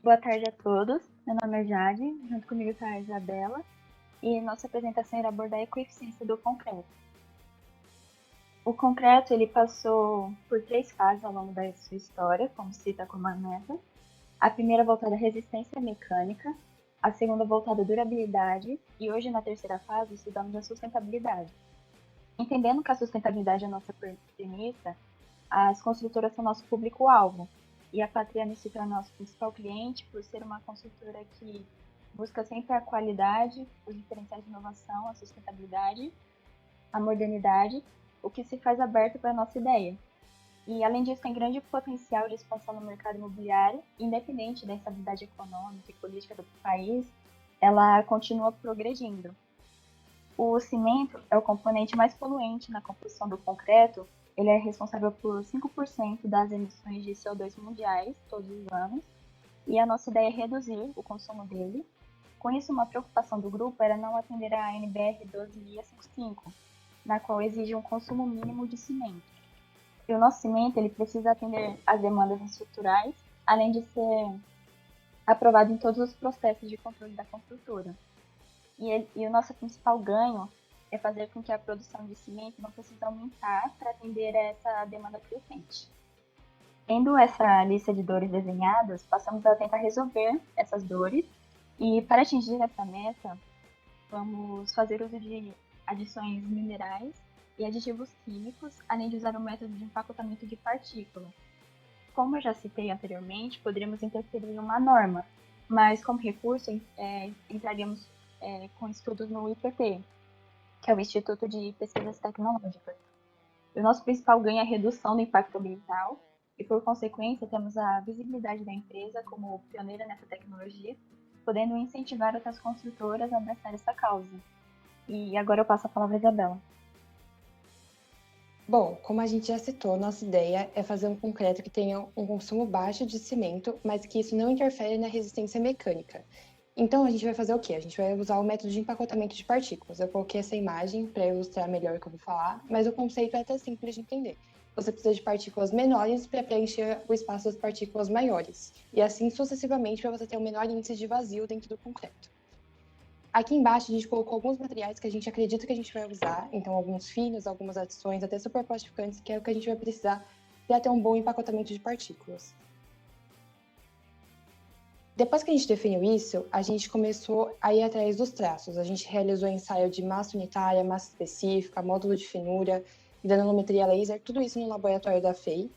Boa tarde a todos. Meu nome é Jade, junto comigo está a Isabela, e nossa apresentação irá abordar a ecoeficiência do concreto. O concreto ele passou por 3 fases ao longo da sua história, como cita como a meta. A primeira voltada à resistência mecânica, a segunda voltada à durabilidade, e hoje na terceira fase estudamos a sustentabilidade. Entendendo que a sustentabilidade é a nossa premissa, as construtoras são nosso público-alvo, e a Patriane se torna nosso principal cliente por ser uma construtora que busca sempre a qualidade, os diferenciais de inovação, a sustentabilidade, a modernidade, o que se faz aberto para a nossa ideia. E, além disso, tem grande potencial de expansão no mercado imobiliário, independente da instabilidade econômica e política do país, ela continua progredindo. O cimento é o componente mais poluente na composição do concreto. Ele é responsável por 5% das emissões de CO2 mundiais todos os anos, e a nossa ideia é reduzir o consumo dele. Com isso, uma preocupação do grupo era não atender a NBR 12655, na qual exige um consumo mínimo de cimento. E o nosso cimento ele precisa atender às demandas estruturais, além de ser aprovado em todos os processos de controle da construtora. E o nosso principal ganho é fazer com que a produção de cimento não precise aumentar para atender a essa demanda crescente. Tendo essa lista de dores desenhadas, passamos a tentar resolver essas dores e, para atingir essa meta, vamos fazer uso de adições minerais e aditivos químicos, além de usar o método de empacotamento de partículas. Como eu já citei anteriormente, poderíamos interferir em uma norma, mas como recurso entraríamos com estudos no IPT, que é o Instituto de Pesquisas Tecnológicas. O nosso principal ganho é a redução do impacto ambiental e, por consequência, temos a visibilidade da empresa como pioneira nessa tecnologia, podendo incentivar outras construtoras a abraçar essa causa. E agora eu passo a palavra à Isabela. Bom, como a gente já citou, nossa ideia é fazer um concreto que tenha um consumo baixo de cimento, mas que isso não interfere na resistência mecânica. Então, a gente vai fazer o quê? A gente vai usar o método de empacotamento de partículas. Eu coloquei essa imagem para ilustrar melhor o que eu vou falar, mas o conceito é até simples de entender. Você precisa de partículas menores para preencher o espaço das partículas maiores, e assim sucessivamente para você ter o menor índice de vazio dentro do concreto. Aqui embaixo a gente colocou alguns materiais que a gente acredita que a gente vai usar, então alguns finos, algumas adições, até superplastificantes, que é o que a gente vai precisar para ter um bom empacotamento de partículas. Depois que a gente definiu isso, a gente começou a ir atrás dos traços. A gente realizou ensaio de massa unitária, massa específica, módulo de finura, granulometria laser, tudo isso no laboratório da FEI.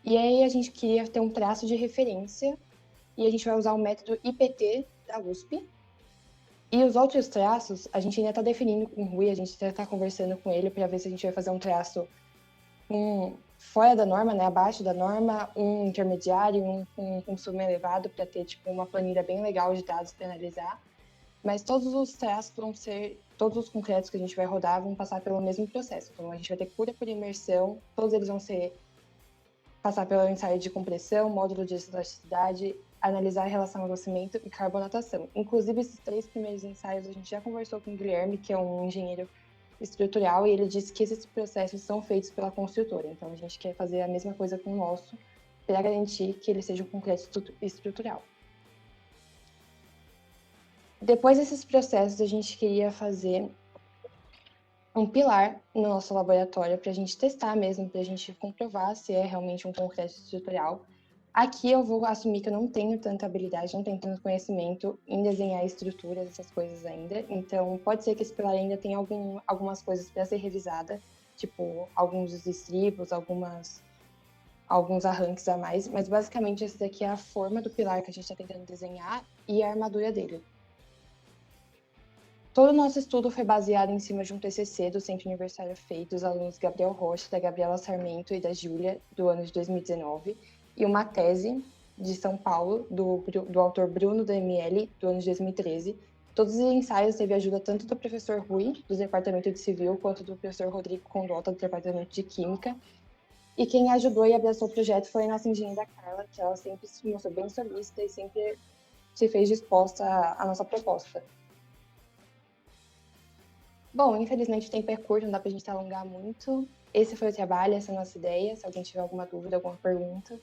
E aí a gente queria ter um traço de referência e a gente vai usar o método IPT da USP. E os outros traços, a gente ainda está definindo com o Rui, a gente ainda está conversando com ele para ver se a gente vai fazer um traço fora da norma, né, abaixo da norma, um intermediário, um com consumo elevado, para ter tipo, uma planilha bem legal de dados para analisar. Mas todos os traços vão ser, todos os concretos que a gente vai rodar vão passar pelo mesmo processo. Então a gente vai ter cura por imersão, todos eles vão passar pelo ensaio de compressão, módulo de elasticidade, analisar a relação agrossimento e carbonatação. Inclusive, esses 3 primeiros ensaios a gente já conversou com o Guilherme, que é um engenheiro estrutural, e ele disse que esses processos são feitos pela construtora. Então, a gente quer fazer a mesma coisa com o nosso, para garantir que ele seja um concreto estrutural. Depois desses processos, a gente queria fazer um pilar no nosso laboratório para a gente testar mesmo, para a gente comprovar se é realmente um concreto estrutural. Aqui eu vou assumir que eu não tenho tanta habilidade, não tenho tanto conhecimento em desenhar estruturas, essas coisas ainda. Então, pode ser que esse pilar ainda tenha algumas coisas para ser revisada, tipo alguns dos estribos, alguns arranques a mais. Mas, basicamente, essa daqui é a forma do pilar que a gente está tentando desenhar e a armadura dele. Todo o nosso estudo foi baseado em cima de um TCC do Centro Universitário FEI, dos alunos Gabriel Rocha, da Gabriela Sarmento e da Júlia, do ano de 2019, e uma tese de São Paulo, do autor Bruno DML, do ano de 2013. Todos os ensaios teve ajuda tanto do professor Rui, do Departamento de Civil, quanto do professor Rodrigo Condota, do Departamento de Química. E quem ajudou e abraçou o projeto foi a nossa engenheira Carla, que ela sempre se mostrou bem solícita e sempre se fez disposta à nossa proposta. Bom, infelizmente o tempo é curto, não dá pra gente alongar muito. Esse foi o trabalho, essa é a nossa ideia. Se alguém tiver alguma dúvida, alguma pergunta,